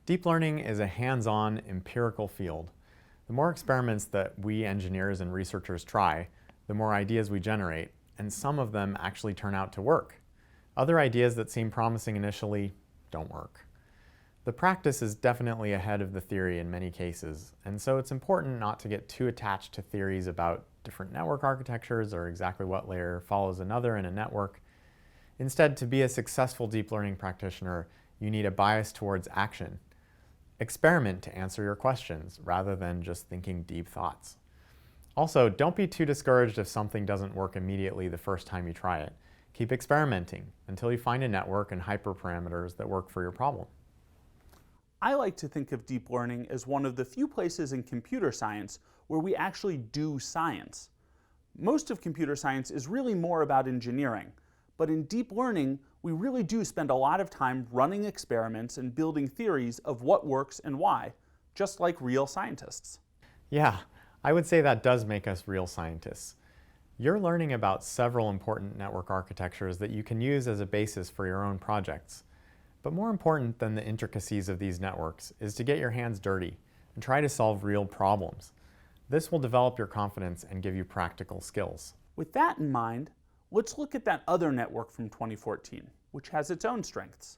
Deep learning is a hands-on, empirical field. The more experiments that we engineers and researchers try, the more ideas we generate, and some of them actually turn out to work. Other ideas that seem promising initially don't work. The practice is definitely ahead of the theory in many cases, and so it's important not to get too attached to theories about different network architectures or exactly what layer follows another in a network. Instead, to be a successful deep learning practitioner, you need a bias towards action. Experiment to answer your questions rather than just thinking deep thoughts. Also, don't be too discouraged if something doesn't work immediately the first time you try it. Keep experimenting until you find a network and hyperparameters that work for your problem. I like to think of deep learning as one of the few places in computer science where we actually do science. Most of computer science is really more about engineering, but in deep learning, we really do spend a lot of time running experiments and building theories of what works and why, just like real scientists. Yeah, I would say that does make us real scientists. You're learning about several important network architectures that you can use as a basis for your own projects. But more important than the intricacies of these networks is to get your hands dirty and try to solve real problems. This will develop your confidence and give you practical skills. With that in mind, let's look at that other network from 2014, which has its own strengths.